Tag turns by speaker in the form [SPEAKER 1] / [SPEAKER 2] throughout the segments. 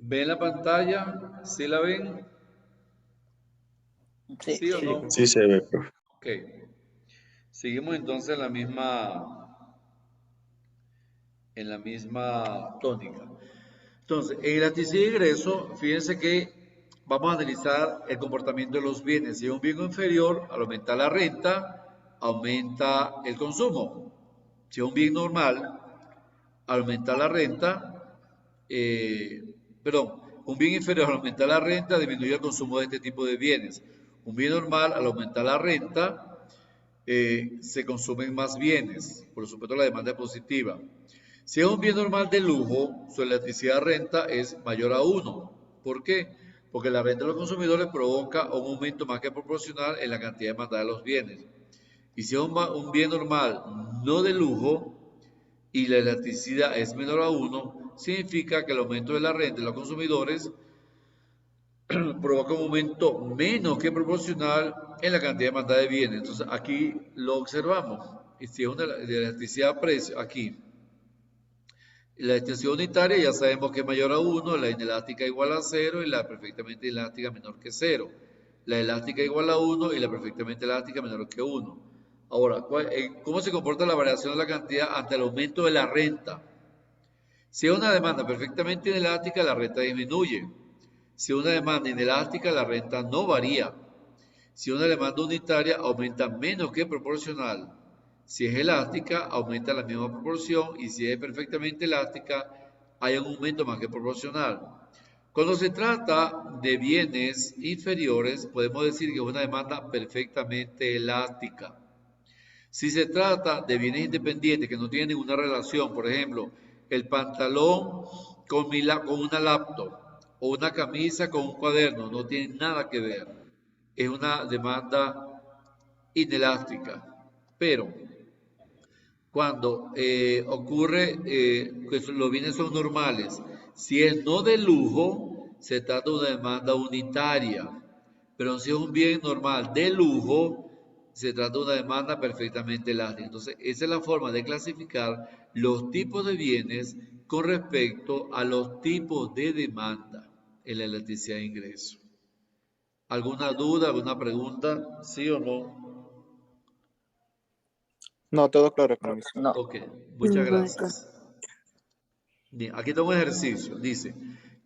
[SPEAKER 1] ¿Ven la pantalla? ¿Sí la ven?
[SPEAKER 2] Sí,
[SPEAKER 1] ¿Sí o
[SPEAKER 2] sí.
[SPEAKER 1] no?
[SPEAKER 3] Sí se ve, profe.
[SPEAKER 1] Ok. Seguimos entonces en la misma tónica. Entonces, en elasticidad de ingreso, fíjense que vamos a analizar el comportamiento de los bienes. Si es un bien inferior, al aumentar la renta, aumenta el consumo. Si es un bien normal, al aumentar la renta, perdón, un bien inferior al aumentar la renta disminuye el consumo de este tipo de bienes. Un bien normal, al aumentar la renta, se consumen más bienes. Por supuesto, la demanda es positiva. Si es un bien normal de lujo, su elasticidad de renta es mayor a 1. ¿Por qué? Porque la renta de los consumidores provoca un aumento más que proporcional en la cantidad demandada de los bienes. Y si es un bien normal no de lujo y la elasticidad es menor a 1, significa que el aumento de la renta de los consumidores provoca un aumento menos que proporcional en la cantidad demandada de bienes. Entonces aquí lo observamos. Y si es una de elasticidad precio, aquí la extensión unitaria ya sabemos que es mayor a 1, la inelástica igual a 0 y la perfectamente elástica menor que 0. La elástica igual a 1 y la perfectamente elástica menor que 1. Ahora, ¿cómo se comporta la variación de la cantidad ante el aumento de la renta? Si es una demanda perfectamente inelástica, la renta disminuye. Si es una demanda inelástica, la renta no varía. Si es una demanda unitaria, aumenta menos que proporcional. Si es elástica, aumenta la misma proporción y si es perfectamente elástica, hay un aumento más que proporcional. Cuando se trata de bienes inferiores, podemos decir que es una demanda perfectamente elástica. Si se trata de bienes independientes que no tienen ninguna relación, por ejemplo, el pantalón con una laptop o una camisa con un cuaderno, no tienen nada que ver. Es una demanda inelástica. Pero cuando ocurre que los bienes son normales, si es no de lujo, se trata de una demanda unitaria. Pero si es un bien normal de lujo, se trata de una demanda perfectamente elástica. Entonces, esa es la forma de clasificar los tipos de bienes con respecto a los tipos de demanda en la elasticidad de ingreso. ¿Alguna duda, alguna pregunta? ¿Sí o no?
[SPEAKER 3] No, todo claro, economista.
[SPEAKER 2] No.
[SPEAKER 1] Ok, muchas gracias. Bien, aquí tengo un ejercicio. Dice,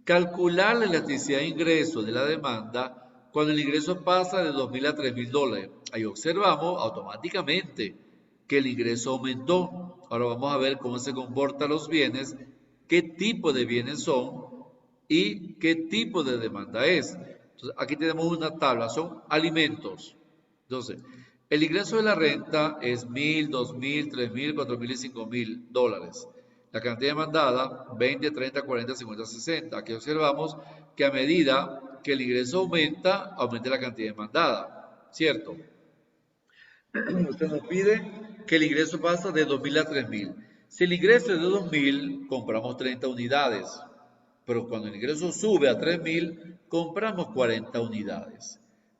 [SPEAKER 1] calcular la elasticidad de ingreso de la demanda cuando el ingreso pasa de 2.000 a 3.000 dólares. Ahí observamos automáticamente que el ingreso aumentó. Ahora vamos a ver cómo se comportan los bienes, qué tipo de bienes son y qué tipo de demanda es. Entonces, aquí tenemos una tabla, son alimentos. Entonces, el ingreso de la renta es 1.000, 2.000, 3.000, 4.000 y 5.000 dólares. La cantidad demandada, 20, 30, 40, 50, 60. Aquí observamos que a medida que el ingreso aumenta, aumenta la cantidad demandada, ¿cierto? Usted nos pide que el ingreso pasa de 2.000 a 3.000. Si el ingreso es de 2.000, compramos 30 unidades. Pero cuando el ingreso sube a 3.000, compramos 40 unidades.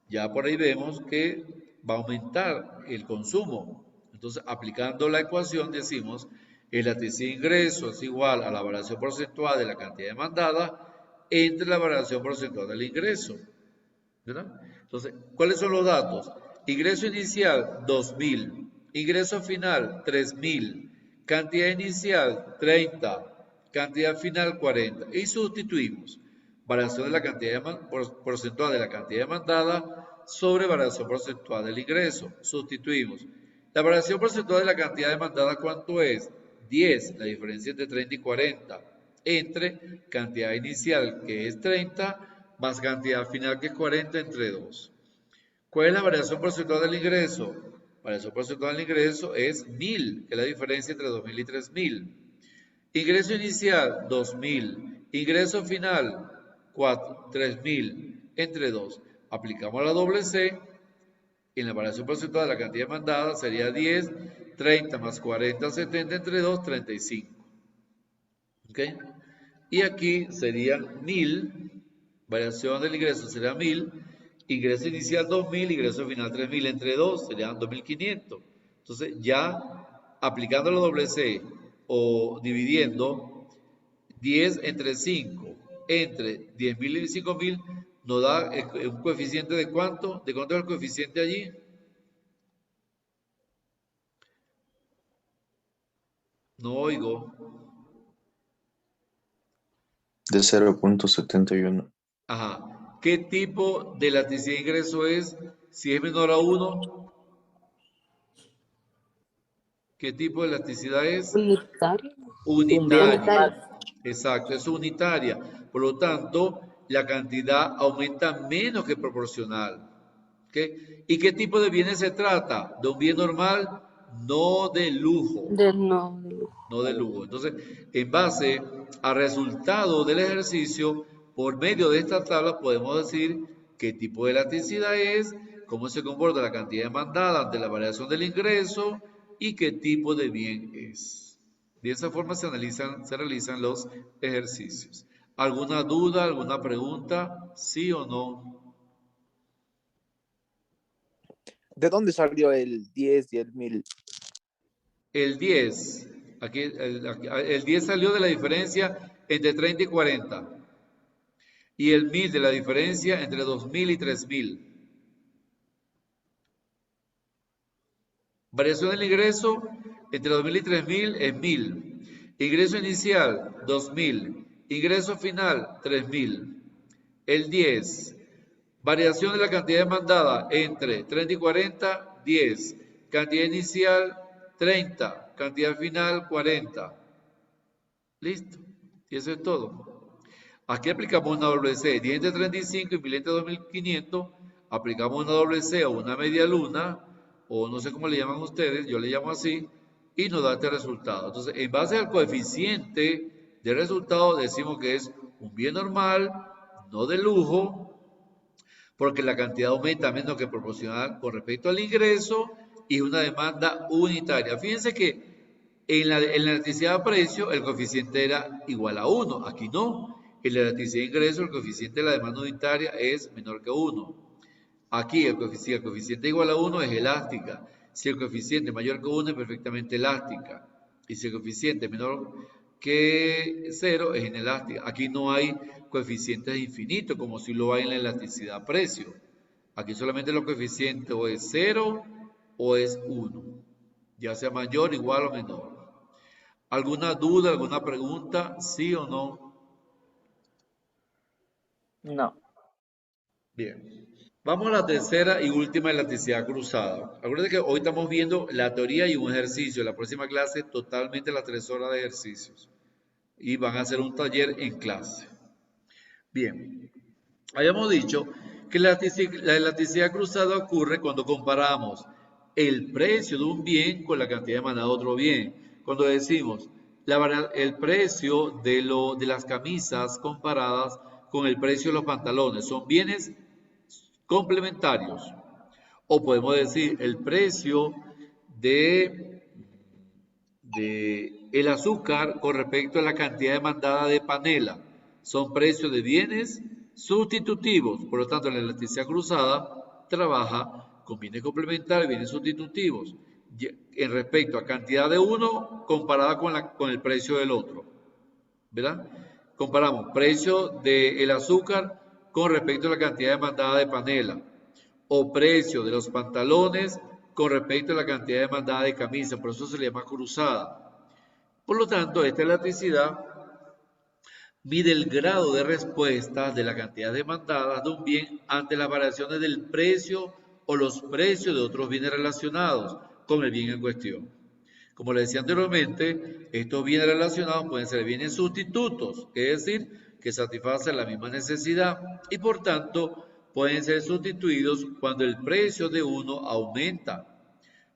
[SPEAKER 1] Ya por ahí vemos que va a aumentar el consumo. Entonces, aplicando la ecuación, decimos, el elasticidad de ingreso es igual a la variación porcentual de la cantidad demandada entre la variación porcentual del ingreso. ¿Verdad? Entonces, ¿cuáles son los datos? Ingreso inicial, 2.000. Ingreso final, 3.000. Cantidad inicial, 30. Cantidad final, 40. Y sustituimos variación de la cantidad porcentual de la cantidad demandada sobre variación porcentual del ingreso. Sustituimos. La variación porcentual de la cantidad demandada, ¿cuánto es? 10, la diferencia entre 30 y 40, entre cantidad inicial, que es 30, más cantidad final, que es 40, entre 2. ¿Cuál es la variación porcentual del ingreso? La variación porcentual del ingreso es 1.000, que es la diferencia entre 2.000 y 3.000. Ingreso inicial, 2.000. Ingreso final, 3.000, entre 2. Aplicamos la doble C. En la variación porcentual de la cantidad demandada sería 10, 30 más 40, 70, entre 2, 35. ¿Ok? Y aquí serían 1.000, variación del ingreso sería 1.000, ingreso inicial 2.000, ingreso final 3.000, entre 2 serían 2.500. Entonces ya aplicando la doble C o dividiendo 10 entre 5, entre 10.000 y 5.000 nos da un coeficiente de ¿cuánto? ¿De cuánto es el coeficiente allí? No oigo.
[SPEAKER 3] De 0.71.
[SPEAKER 1] Ajá. ¿Qué tipo de elasticidad de ingreso es? Si es menor a 1, ¿qué tipo de elasticidad es?
[SPEAKER 2] Unitario.
[SPEAKER 1] Unitaria.
[SPEAKER 2] Unitario.
[SPEAKER 1] Exacto, es unitaria. Por lo tanto, la cantidad aumenta menos que proporcional. ¿Ok? ¿Y qué tipo de bienes se trata? ¿De un bien normal? No de lujo.
[SPEAKER 2] No.
[SPEAKER 1] No de lujo. Entonces, en base al resultado del ejercicio, por medio de esta tabla podemos decir qué tipo de elasticidad es, cómo se comporta la cantidad demandada ante la variación del ingreso y qué tipo de bien es. De esa forma se realizan los ejercicios. ¿Alguna duda, alguna pregunta? ¿Sí o no?
[SPEAKER 3] ¿De dónde salió el 10 y el 1000?
[SPEAKER 1] El 10, aquí, el 10 salió de la diferencia entre 30 y 40. Y el 1000 de la diferencia entre 2000 y 3000. Variación del ingreso entre 2000 y 3000 es 1000. Ingreso inicial 2000. Ingreso final 3000. El 10. Variación de la cantidad demandada entre 30 y 40, 10. Cantidad inicial 30. Cantidad final 40. Listo. Y eso es todo. Aquí aplicamos una doble C, 10 entre 35 y 1000 entre 2500. Aplicamos una doble C o una media luna, o no sé cómo le llaman ustedes, yo le llamo así, y nos da este resultado. Entonces, en base al coeficiente de resultado, decimos que es un bien normal, no de lujo, porque la cantidad aumenta menos que proporcional con respecto al ingreso y una demanda unitaria. Fíjense que en la electricidad a precio el coeficiente era igual a 1, aquí no. En la electricidad de ingreso el coeficiente de la demanda unitaria es menor que 1. Aquí si el coeficiente igual a 1 es elástica. Si el coeficiente es mayor que 1 es perfectamente elástica. Y si el coeficiente es menor que 0 es inelástica. Aquí no hay coeficientes infinitos como si lo hay en la elasticidad a precio. Aquí solamente los coeficientes o es 0 o es 1, ya sea mayor, igual o menor. ¿Alguna duda, alguna pregunta? ¿Sí o no?
[SPEAKER 3] No.
[SPEAKER 1] Bien. Vamos a la tercera y última elasticidad cruzada. Acuérdense que hoy estamos viendo la teoría y un ejercicio. La próxima clase totalmente las 3 horas de ejercicios. Y van a hacer un taller en clase. Bien. Habíamos dicho que la elasticidad cruzada ocurre cuando comparamos el precio de un bien con la cantidad demandada de otro bien. Cuando decimos el precio de las camisas comparadas con el precio de los pantalones, son bienes complementarios. O podemos decir el precio de, de el azúcar con respecto a la cantidad demandada de panela. Son precios de bienes sustitutivos. Por lo tanto, la elasticidad cruzada trabaja con bienes complementarios, bienes sustitutivos, en respecto a cantidad de uno comparada con el precio del otro. ¿Verdad? Comparamos precio del azúcar con respecto a la cantidad demandada de panela o precio de los pantalones con respecto a la cantidad demandada de camisa, por eso se le llama cruzada. Por lo tanto, esta elasticidad mide el grado de respuesta de la cantidad demandada de un bien ante las variaciones del precio o los precios de otros bienes relacionados con el bien en cuestión. Como les decía anteriormente, estos bienes relacionados pueden ser bienes sustitutos, es decir, que satisfacen la misma necesidad y por tanto pueden ser sustituidos cuando el precio de uno aumenta.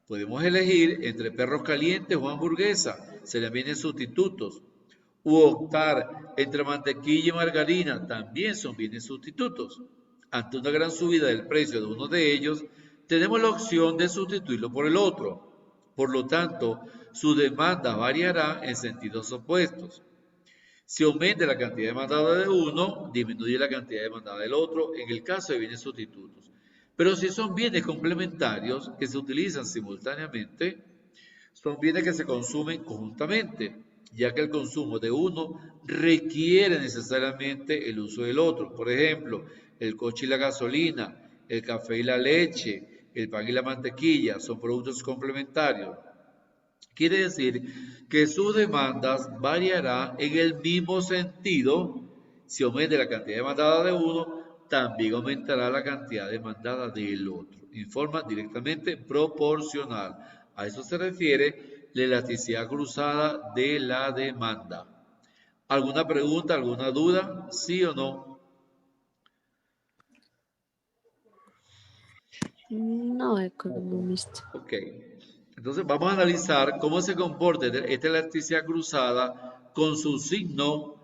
[SPEAKER 1] Podemos elegir entre perros calientes o hamburguesa, serían bienes sustitutos. U optar entre mantequilla y margarina, también son bienes sustitutos. Ante una gran subida del precio de uno de ellos, tenemos la opción de sustituirlo por el otro. Por lo tanto, su demanda variará en sentidos opuestos. Si aumenta la cantidad demandada de uno, disminuye la cantidad demandada del otro en el caso de bienes sustitutos. Pero si son bienes complementarios que se utilizan simultáneamente, son bienes que se consumen conjuntamente. ya que el consumo de uno requiere necesariamente el uso del otro. Por ejemplo, el coche y la gasolina, el café y la leche, el pan y la mantequilla son productos complementarios. Quiere decir que sus demandas variarán en el mismo sentido. Si aumenta la cantidad demandada de uno, también aumentará la cantidad demandada del otro, en forma directamente proporcional. A eso se refiere la elasticidad cruzada de la demanda. ¿Alguna pregunta, alguna duda? ¿Sí o no?
[SPEAKER 2] No, economista.
[SPEAKER 1] Ok. Entonces vamos a analizar cómo se comporta esta elasticidad cruzada con su signo,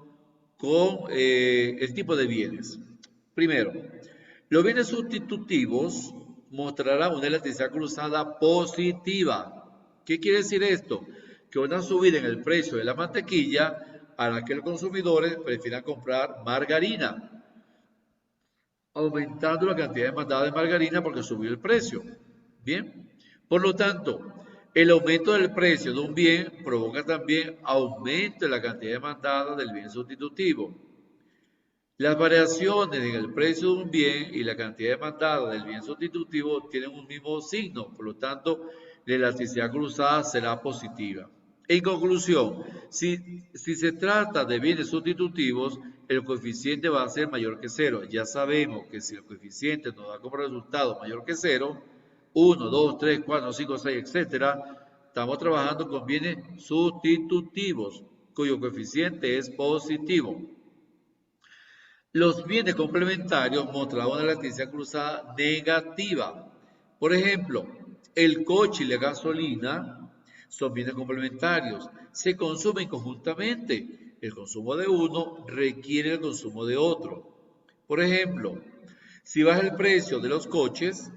[SPEAKER 1] con el tipo de bienes. Primero, los bienes sustitutivos mostrarán una elasticidad cruzada positiva. ¿Qué quiere decir esto? Que una subida en el precio de la mantequilla hará que los consumidores prefieran comprar margarina, aumentando la cantidad demandada de margarina porque subió el precio. Bien, por lo tanto, el aumento del precio de un bien provoca también aumento en la cantidad demandada del bien sustitutivo. Las variaciones en el precio de un bien y la cantidad demandada del bien sustitutivo tienen un mismo signo, por lo tanto, la elasticidad cruzada será positiva. En conclusión, si se trata de bienes sustitutivos, el coeficiente va a ser mayor que cero. Ya sabemos que si el coeficiente nos da como resultado mayor que cero, 1, 2, 3, 4, 5, 6, etcétera, estamos trabajando con bienes sustitutivos, cuyo coeficiente es positivo. Los bienes complementarios mostraban una elasticidad cruzada negativa. Por ejemplo, el coche y la gasolina son bienes complementarios. Se consumen conjuntamente. El consumo de uno requiere el consumo de otro. Por ejemplo, si baja el precio de los coches,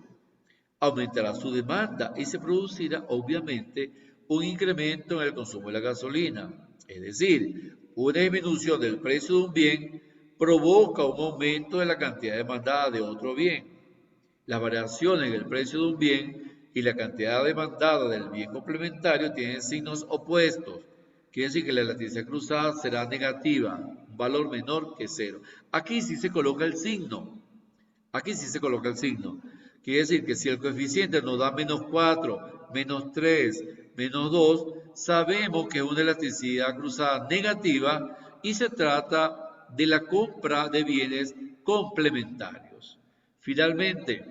[SPEAKER 1] aumentará su demanda y se producirá obviamente un incremento en el consumo de la gasolina. Es decir, una disminución del precio de un bien provoca un aumento de la cantidad demandada de otro bien. Las variaciones en el precio de un bien y la cantidad demandada del bien complementario tienen signos opuestos. Quiere decir que la elasticidad cruzada será negativa, un valor menor que cero. Aquí sí se coloca el signo. Aquí sí se coloca el signo. Quiere decir que si el coeficiente nos da menos 4, menos 3, menos 2, sabemos que es una elasticidad cruzada negativa y se trata de la compra de bienes complementarios. Finalmente,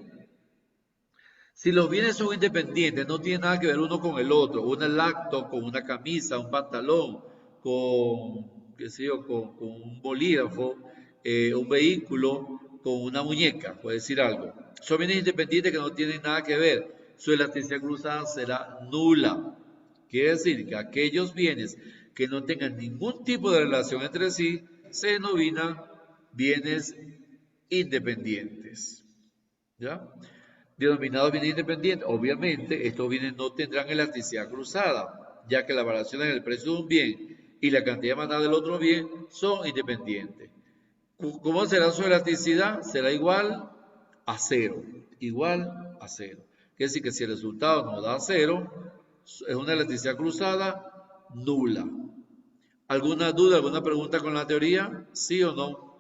[SPEAKER 1] si los bienes son independientes, no tienen nada que ver uno con el otro, un lacto con una camisa, un pantalón, con, qué sé yo, con un bolígrafo, un vehículo, con una muñeca, por decir algo. Son bienes independientes que no tienen nada que ver. Su elasticidad cruzada será nula. Quiere decir que aquellos bienes que no tengan ningún tipo de relación entre sí se denominan bienes independientes. ¿Ya? Denominados bienes independientes. Obviamente, estos bienes no tendrán elasticidad cruzada, ya que la variación en el precio de un bien y la cantidad demandada del otro bien son independientes. ¿Cómo será su elasticidad? Será igual a cero. Igual a cero. Quiere decir que si el resultado nos da cero, es una elasticidad cruzada nula. ¿Alguna duda, alguna pregunta con la teoría? ¿Sí o no?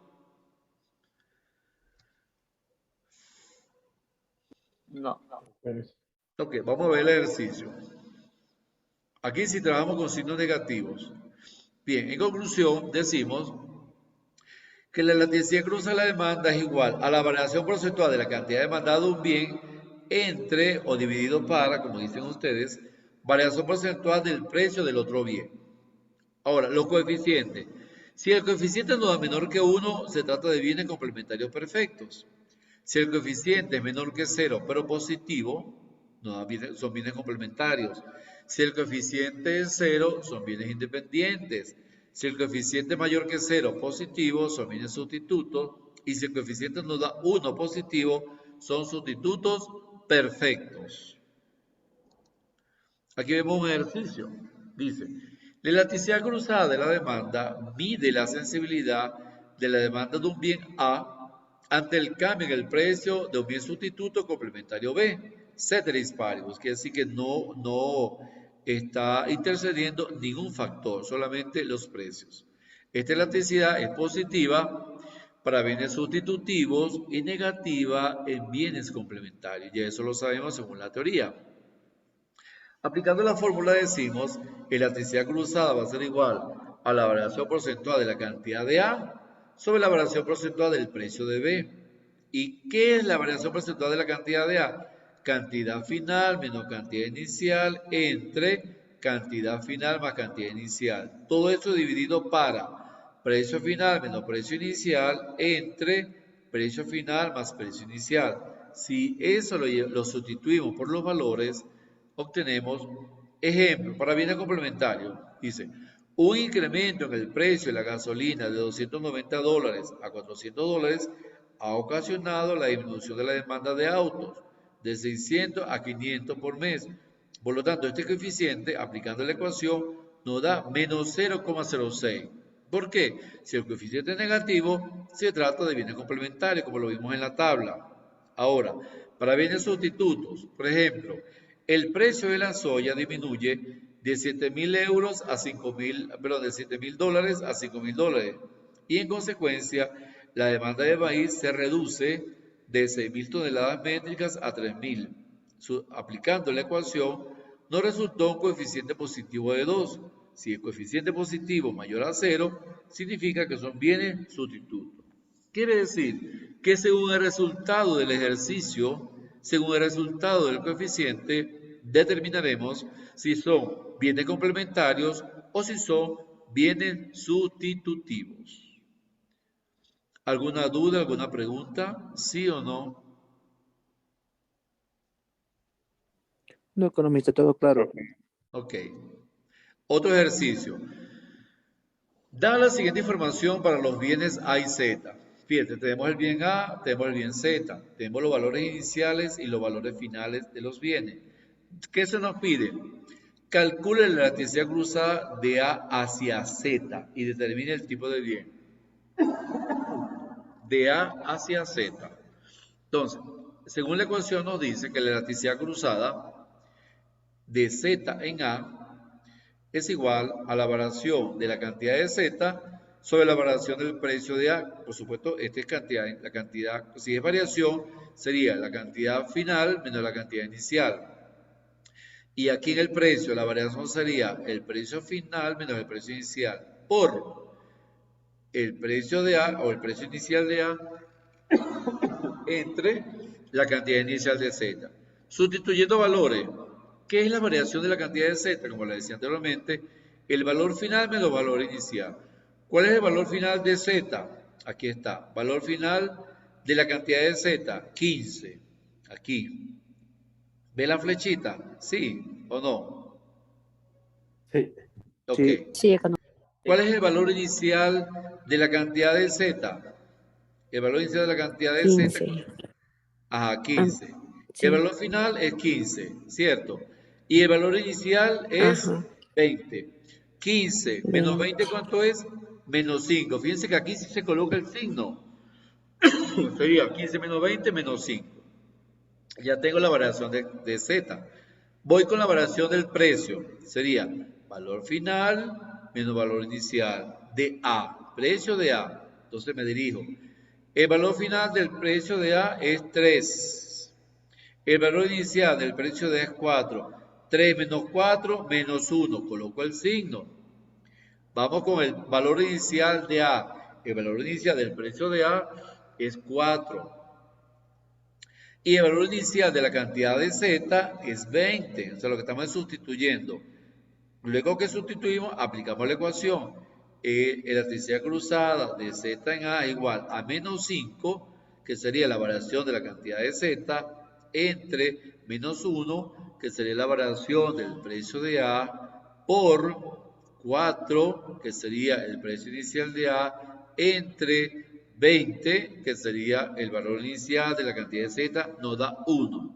[SPEAKER 3] No.
[SPEAKER 1] Ok, vamos a ver el ejercicio. Aquí sí trabajamos con signos negativos. Bien, en conclusión, decimos que la elasticidad cruza la demanda es igual a la variación porcentual de la cantidad demandada de un bien entre o dividido para, como dicen ustedes, variación porcentual del precio del otro bien. Ahora, los coeficientes. Si el coeficiente no da menor que 1, se trata de bienes complementarios perfectos. Si el coeficiente es menor que 0, pero positivo, son bienes complementarios. Si el coeficiente es 0, son bienes independientes. Si el coeficiente es mayor que 0, positivo, son bienes sustitutos. Y si el coeficiente nos da 1 positivo, son sustitutos perfectos. Aquí vemos un ejercicio. Dice, la elasticidad cruzada de la demanda mide la sensibilidad de la demanda de un bien A ante el cambio en el precio de un bien sustituto complementario B, ceteris paribus. Quiere decir que está intercediendo ningún factor, solamente los precios. Esta elasticidad es positiva para bienes sustitutivos y negativa en bienes complementarios. Y eso lo sabemos según la teoría. Aplicando la fórmula decimos, elasticidad cruzada va a ser igual a la variación porcentual de la cantidad de A sobre la variación porcentual del precio de B. ¿Y qué es la variación porcentual de la cantidad de A? Cantidad final menos cantidad inicial entre cantidad final más cantidad inicial. Todo esto dividido para precio final menos precio inicial entre precio final más precio inicial. Si eso lo sustituimos por los valores, obtenemos, ejemplo, para bienes complementarios, dice, un incremento en el precio de la gasolina de $290 a $400 ha ocasionado la disminución de la demanda de autos de 600 a 500 por mes. Por lo tanto, este coeficiente, aplicando la ecuación, nos da menos 0,06. ¿Por qué? Si el coeficiente es negativo, se trata de bienes complementarios, como lo vimos en la tabla. Ahora, para bienes sustitutos, por ejemplo, el precio de la soya disminuye de 7.000 euros a 5.000, perdón, de 7.000 dólares a 5.000 dólares. Y en consecuencia, la demanda de maíz se reduce de 6.000 toneladas métricas a 3.000. Aplicando la ecuación, nos resultó un coeficiente positivo de 2. Si el coeficiente positivo mayor a 0, significa que son bienes sustitutos. Quiere decir que según el resultado del ejercicio, según el resultado del coeficiente, determinaremos si son bienes complementarios o si son bienes sustitutivos. ¿Alguna duda, alguna pregunta? ¿Sí o no?
[SPEAKER 3] No, economista, todo claro.
[SPEAKER 1] Ok. Otro ejercicio. Da la siguiente información para los bienes A y Z. Fíjate, tenemos el bien A, tenemos el bien Z, tenemos los valores iniciales y los valores finales de los bienes. ¿Qué se nos pide? Calcule la elasticidad cruzada de A hacia Z y determine el tipo de bien. De A hacia Z. Entonces, según la ecuación nos dice que la elasticidad cruzada de Z en A es igual a la variación de la cantidad de Z sobre la variación del precio de A. Por supuesto, esta es cantidad, la cantidad, si es variación, sería la cantidad final menos la cantidad inicial. Y aquí en el precio, la variación sería el precio final menos el precio inicial por el precio de A o el precio inicial de A entre la cantidad inicial de Z. Sustituyendo valores, ¿qué es la variación de la cantidad de Z? Como le decía anteriormente, el valor final menos el valor inicial. ¿Cuál es el valor final de Z? Aquí está. Valor final de la cantidad de Z, 15. Aquí. ¿Ve la flechita? ¿Sí o no?
[SPEAKER 4] Sí.
[SPEAKER 1] Ok.
[SPEAKER 3] Sí.
[SPEAKER 2] Sí, economista.
[SPEAKER 1] ¿Cuál es el valor inicial de la cantidad de Z? El valor inicial de la cantidad de Z.
[SPEAKER 2] 15.
[SPEAKER 1] Ajá, 15. El
[SPEAKER 2] Sí.
[SPEAKER 1] valor final es 15, ¿cierto? Y el valor inicial es
[SPEAKER 2] Ajá.
[SPEAKER 1] 20. 15 menos 20,
[SPEAKER 2] 20.
[SPEAKER 1] ¿cuánto es? Menos 5. Fíjense que aquí sí se coloca el signo. Sería 15 menos 20 menos 5. Ya tengo la variación de Z. Voy con la variación del precio. Sería valor final menos valor inicial de A. Precio de A. Entonces me dirijo. El valor final del precio de A es 3. El valor inicial del precio de A es 4. 3 menos 4 menos 1. Coloco el signo. Vamos con el valor inicial de A. El valor inicial del precio de A es 4. Y el valor inicial de la cantidad de Z es 20. O sea, lo que estamos sustituyendo. Luego que sustituimos, aplicamos la ecuación. Elasticidad cruzada de Z en A igual a menos 5, que sería la variación de la cantidad de Z, entre menos 1, que sería la variación del precio de A, por 4, que sería el precio inicial de A, entre 20, que sería el valor inicial de la cantidad de Z, nos da 1.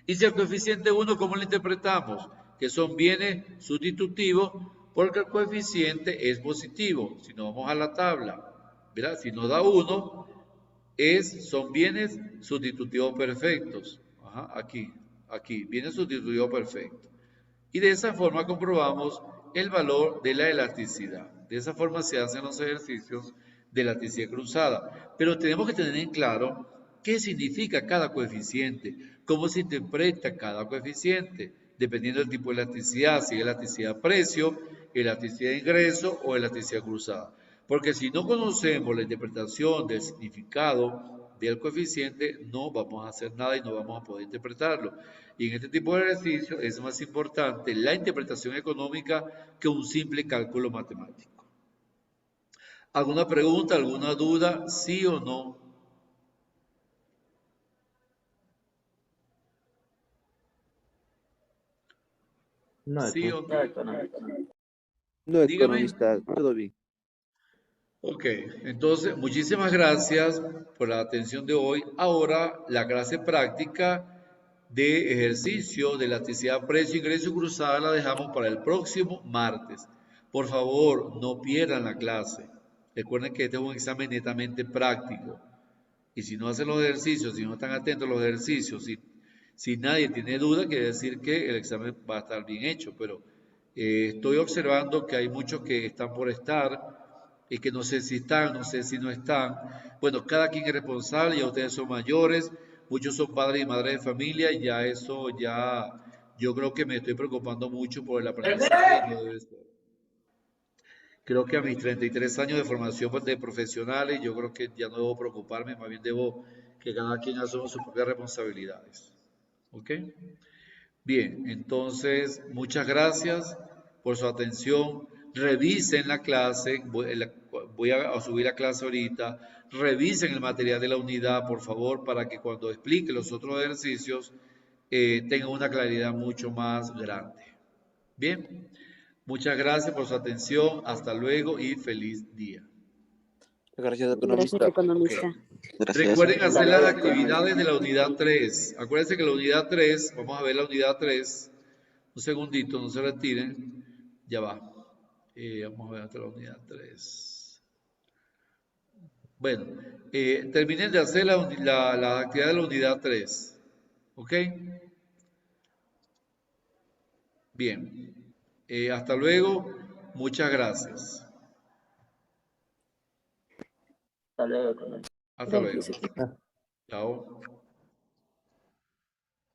[SPEAKER 1] Y si el coeficiente 1, ¿cómo lo interpretamos? Que son bienes sustitutivos porque el coeficiente es positivo. Si nos vamos a la tabla, ¿verdad? Si nos da 1, son bienes sustitutivos perfectos. Ajá, aquí, bienes sustitutivos perfectos. Y de esa forma comprobamos el valor de la elasticidad. De esa forma se hacen los ejercicios de elasticidad cruzada. Pero tenemos que tener en claro qué significa cada coeficiente, cómo se interpreta cada coeficiente, dependiendo del tipo de elasticidad, si es elasticidad precio, elasticidad de ingreso o elasticidad cruzada. Porque si no conocemos la interpretación del significado del coeficiente, no vamos a hacer nada y no vamos a poder interpretarlo. Y en este tipo de ejercicio es más importante la interpretación económica que un simple cálculo matemático. ¿Alguna pregunta, alguna duda? ¿Sí o no?
[SPEAKER 4] No
[SPEAKER 1] ¿Sí o no?
[SPEAKER 4] económico.
[SPEAKER 3] No,
[SPEAKER 1] Dígame.
[SPEAKER 3] economista, todo bien.
[SPEAKER 1] Ok, entonces muchísimas gracias por la atención de hoy. Ahora la clase práctica de ejercicio de elasticidad precio ingreso cruzada la dejamos para el próximo martes. Por favor, no pierdan la clase. Recuerden que este es un examen netamente práctico. Y si no hacen los ejercicios, si no están atentos a los ejercicios, si nadie tiene duda, quiere decir que el examen va a estar bien hecho. Pero estoy observando que hay muchos que están por estar y que no sé si están, no sé si no están. Bueno, cada quien es responsable, ya ustedes son mayores, muchos son padres y madres de familia, y ya eso, yo creo que me estoy preocupando mucho por el aprendizaje y no debe ser. Creo que a mis 33 años de formación de profesionales, yo creo que ya no debo preocuparme, más bien debo que cada quien asuma sus propias responsabilidades. ¿Ok? Bien, entonces, muchas gracias por su atención. Revisen la clase, voy a subir la clase ahorita. Revisen el material de la unidad, por favor, para que cuando explique los otros ejercicios tengan una claridad mucho más grande. Bien, muchas gracias por su atención. Hasta luego y feliz día.
[SPEAKER 3] Gracias,
[SPEAKER 2] Gracias,
[SPEAKER 3] economista.
[SPEAKER 2] economista.
[SPEAKER 3] Gracias.
[SPEAKER 1] Recuerden hacer las actividades de la unidad 3. Acuérdense que la unidad 3, vamos a ver la unidad 3. Un segundito, no se retiren. Ya va. Vamos a ver hasta la unidad 3. Bueno, terminen de hacer la actividad de la unidad 3. ¿Ok? Bien. Hasta luego. Muchas gracias.
[SPEAKER 4] Hasta luego, economista.
[SPEAKER 1] Hasta luego.
[SPEAKER 2] Gracias.
[SPEAKER 1] Chao.